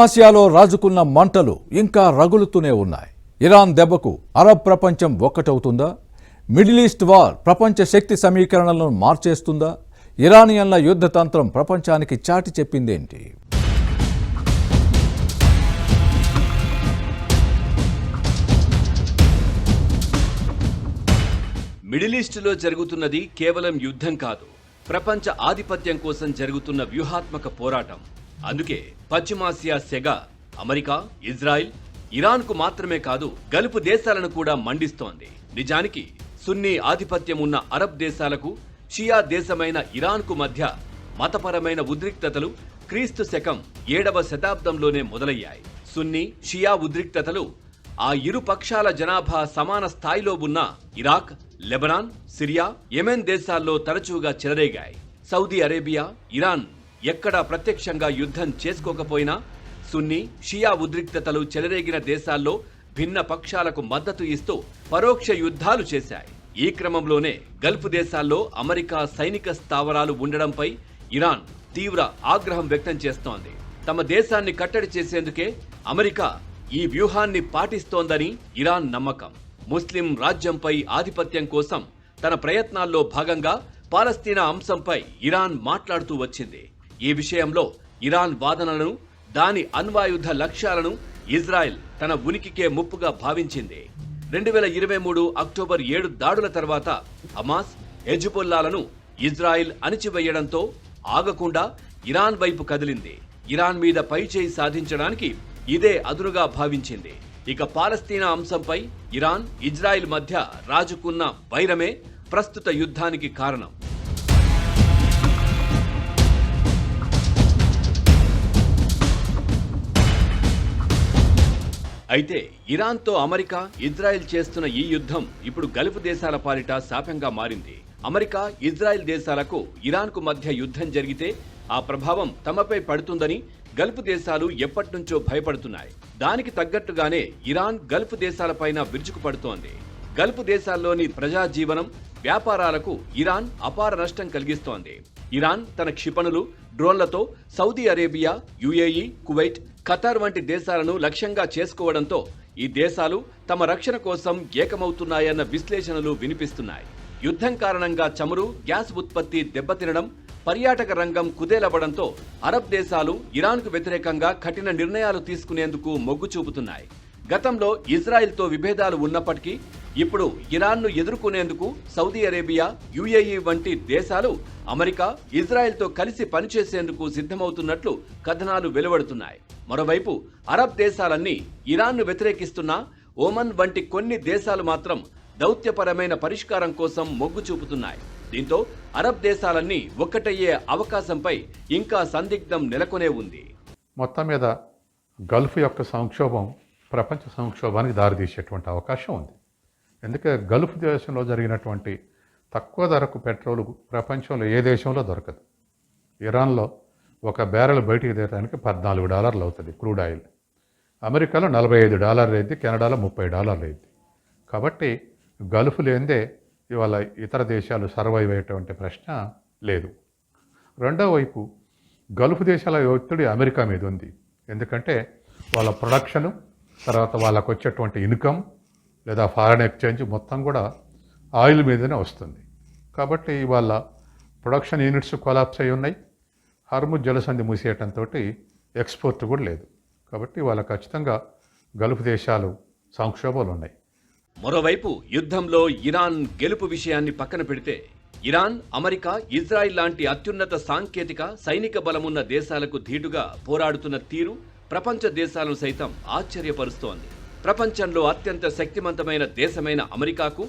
ఆసియాలో రాజుకున్న మంటలు ఇంకా రగులుతూనే ఉన్నాయి. ఇరాన్ దెబ్బకు అరబ్ ప్రపంచం ఒక్కటవుతుందా? మిడిల్ ఈస్ట్ వార్ ప్రపంచ శక్తి సమీకరణలను మార్చేస్తుందా? ఇరానియన్ల యుద్ధతంత్రం ప్రపంచానికి చాటి చెప్పిందేంటి? మిడిల్ ఈస్టులో జరుగుతున్నది కేవలం యుద్ధం కాదు, ప్రపంచ ఆధిపత్యం కోసం జరుగుతున్న వ్యూహాత్మక పోరాటం. అందుకే పశ్చిమాసియా సెగ అమెరికా, ఇజ్రాయిల్, ఇరాన్కు మాత్రమే కాదు గల్ఫ్ దేశాలను కూడా మండిస్తోంది. నిజానికి సున్నీ ఆధిపత్యం ఉన్న అరబ్ దేశాలకు, షియా దేశమైన ఇరాన్కు మధ్య మతపరమైన ఉద్రిక్తతలు క్రీస్తు శకం 7వ శతాబ్దంలోనే మొదలయ్యాయి. సున్నీ, షియా ఉద్రిక్తతలు ఆ ఇరు పక్షాల జనాభా సమాన స్థాయిలో ఉన్న ఇరాక్, లెబనాన్, సిరియా, యెమెన్ దేశాల్లో తరచుగా చెలరేగాయి. సౌదీ అరేబియా, ఇరాన్ ఎక్కడా ప్రత్యక్షంగా యుద్ధం చేసుకోకపోయినా సున్నీ, షియా ఉద్రిక్తతలు చెలరేగిన దేశాల్లో భిన్న పక్షాలకు మద్దతు ఇస్తూ పరోక్ష యుద్ధాలు చేశాయి. ఈ క్రమంలోనే గల్ఫ్ దేశాల్లో అమెరికా సైనిక స్థావరాలు ఉండడంపై ఇరాన్ తీవ్ర ఆగ్రహం వ్యక్తం చేస్తోంది. తమ దేశాన్ని కట్టడి చేసేందుకే అమెరికా ఈ వ్యూహాన్ని పాటిస్తోందని ఇరాన్ నమ్మకం. ముస్లిం రాజ్యంపై ఆధిపత్యం కోసం తన ప్రయత్నాల్లో భాగంగా పాలస్తీనా అంశంపై ఇరాన్ మాట్లాడుతూ వచ్చింది. ఈ విషయంలో ఇరాన్ వాదనలను, దాని అణ్వాయుధ లక్ష్యాలను ఇజ్రాయెల్ తన ఉనికికే ముప్పుగా భావించింది. 2023 అక్టోబర్ 7 దాడుల తర్వాత హమాస్, హెజ్బుల్లాలను ఇజ్రాయెల్ అణిచివేయడంతో ఆగకుండా ఇరాన్ వైపు కదిలింది. ఇరాన్ మీద పైచేయి సాధించడానికి ఇదే అదునుగా భావించింది. ఇక పాలస్తీనా అంశంపై ఇరాన్, ఇజ్రాయెల్ మధ్య రాజుకున్న వైరమే ప్రస్తుత యుద్ధానికి కారణం. అయితే ఇరాన్తో అమెరికా, ఇజ్రాయెల్ చేస్తున్న ఈ యుద్ధం ఇప్పుడు గల్ఫ్ దేశాల పాలిట శాపంగా మారింది. అమెరికా, ఇజ్రాయెల్ దేశాలకు ఇరాన్కు మధ్య యుద్ధం జరిగితే ఆ ప్రభావం తమపై పడుతుందని గల్ఫ్ దేశాలు ఎప్పటినుంచో భయపడుతున్నాయి. దానికి తగ్గట్టుగానే ఇరాన్ గల్ఫ్ దేశాలపైన విరుచుకుపడుతోంది. గల్ఫ్ దేశాల్లోని ప్రజాజీవనం, వ్యాపారాలకు ఇరాన్ అపార నష్టం కలిగిస్తోంది. ఇరాన్ తన క్షిపణులు, డ్రోన్లతో Saudi Arabia, UAE, Kuwait, Qatar వంటి దేశాలను లక్ష్యంగా చేసుకోవడంతో ఈ దేశాలు తమ రక్షణ కోసం ఏకమవుతున్నాయన్న విశ్లేషణలు వినిపిస్తున్నాయి. యుద్ధం కారణంగా చమురు, గ్యాస్ ఉత్పత్తి దెబ్బతినడం, పర్యాటక రంగం కుదేలవ్వడంతో అరబ్ దేశాలు ఇరాన్కు వ్యతిరేకంగా కఠిన నిర్ణయాలు తీసుకునేందుకు మొగ్గు చూపుతున్నాయి. గతంలో ఇజ్రాయెల్తో విభేదాలు ఉన్నప్పటికీ ఇప్పుడు ఇరాన్ను ఎదుర్కొనేందుకు సౌదీ అరేబియా, యుఏఈ వంటి దేశాలు అమెరికా, ఇజ్రాయెల్తో కలిసి పనిచేసేందుకు సిద్ధమవుతున్నట్లు కథనాలు వెలువడుతున్నాయి. మరోవైపు అరబ్ దేశాలన్నీ ఇరాన్ను వ్యతిరేకిస్తున్నా ఓమన్ వంటి కొన్ని దేశాలు మాత్రం దౌత్యపరమైన పరిష్కారం కోసం మొగ్గు చూపుతున్నాయి. దీంతో అరబ్ దేశాలన్నీ ఒక్కటయ్యే అవకాశంపై ఇంకా సందిగ్ధం నెలకొనే ఉంది. మొత్తం మీద గల్ఫ్ యొక్క సంక్షోభం ప్రపంచ సంక్షోభానికి దారితీసేటువంటి అవకాశం ఉంది. ఎందుకంటే గల్ఫ్ దేశంలో జరిగినటువంటి తక్కువ ధరకు పెట్రోల్ ప్రపంచంలో ఏ దేశంలో దొరకదు. ఇరాన్లో ఒక బ్యారెల్ బయటికి తీయడానికి $14 అవుతుంది క్రూడ్ ఆయిల్. అమెరికాలో $45 అయింది, కెనడాలో $30 అయింది. కాబట్టి గల్ఫ్ లేనిదే ఇవాళ ఇతర దేశాలు సర్వైవ్ అయ్యేటువంటి ప్రశ్న లేదు. రెండో వైపు గల్ఫ్ దేశాల ఒత్తిడి అమెరికా మీద ఉంది. ఎందుకంటే వాళ్ళ ప్రొడక్షను, తర్వాత వాళ్ళకు వచ్చేటువంటి ఇన్కమ్ లేదా ఫారెన్ ఎక్స్చేంజ్ మొత్తం కూడా ఆయిల్ మీదనే వస్తుంది. కాబట్టి ఇవాళ ప్రొడక్షన్ యూనిట్స్ కొలాప్స్ అయి ఉన్నాయి. హర్ముజ్ జలసంధి మూసేయటంతో ఎక్స్పోర్ట్ కూడా లేదు. కాబట్టి వాళ్ళ ఖచ్చితంగా గల్ఫ్ దేశాలు సంక్షోభాలు ఉన్నాయి. మరోవైపు యుద్ధంలో ఇరాన్ గెలుపు విషయాన్ని పక్కన పెడితే ఇరాన్, అమెరికా, ఇజ్రాయిల్ లాంటి అత్యున్నత సాంకేతిక, సైనిక బలమున్న దేశాలకు ధీటుగా పోరాడుతున్న తీరు ప్రపంచ దేశాలను సైతం ఆశ్చర్యపరుస్తోంది. ప్రపంచంలో అత్యంత శక్తివంతమైన దేశమైన అమెరికాకు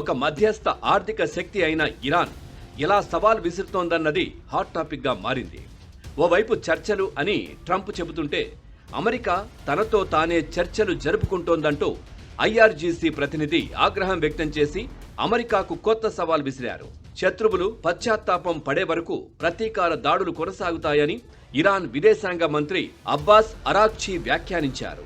ఒక మధ్యస్థ ఆర్థిక శక్తి అయిన ఇరాన్ ఎలా సవాల్ విసురుతోందన్నది హాట్ టాపిక్ గా మారింది. ఓవైపు చర్చలు అని ట్రంప్ చెబుతుంటే అమెరికా తనతో తానే చర్చలు జరుపుకుంటోందంటూ IRGC ప్రతినిధి ఆగ్రహం వ్యక్తం చేసి అమెరికాకు కొత్త సవాల్ విసిరారు. శత్రువులు పశ్చాత్తాపం పడే వరకు ప్రతీకార దాడులు కొనసాగుతాయని ఇరాన్ విదేశాంగ మంత్రి అబ్బాస్ అరాగ్చి వ్యాఖ్యానించారు.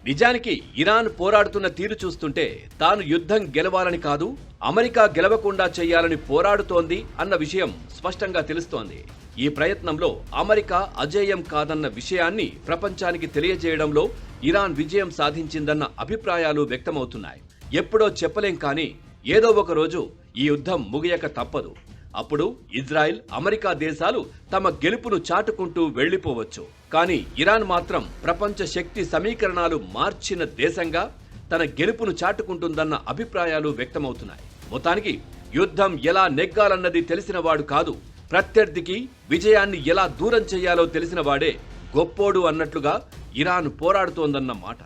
నిజానికి ఇరాన్ పోరాడుతున్న తీరు చూస్తుంటే తాను యుద్ధం గెలవాలని కాదు, అమెరికా గెలవకుండా చేయాలని పోరాడుతోంది అన్న విషయం స్పష్టంగా తెలుస్తోంది. ఈ ప్రయత్నంలో అమెరికా అజేయం కాదన్న విషయాన్ని ప్రపంచానికి తెలియజేయడంలో ఇరాన్ విజయం సాధించిందన్న అభిప్రాయాలు వ్యక్తమవుతున్నాయి. ఎప్పుడో చెప్పలేం, కానీ ఏదో ఒక రోజు ఈ యుద్ధం ముగియక తప్పదు. అప్పుడు ఇజ్రాయెల్, అమెరికా దేశాలు తమ గెలుపును చాటుకుంటూ వెళ్లిపోవచ్చు. కానీ ఇరాన్ మాత్రం ప్రపంచ శక్తి సమీకరణాలు మార్చిన దేశంగా తన గెలుపును చాటుకుంటుందన్న అభిప్రాయాలు వ్యక్తమవుతున్నాయి. మొత్తానికి యుద్ధం ఎలా నెగ్గాలన్నది తెలిసినవాడు కాదు, ప్రత్యర్థికి విజయాన్ని ఎలా దూరం చేయాలో తెలిసినవాడే గొప్పోడు అన్నట్లుగా ఇరాన్ పోరాడుతోందన్న మాట.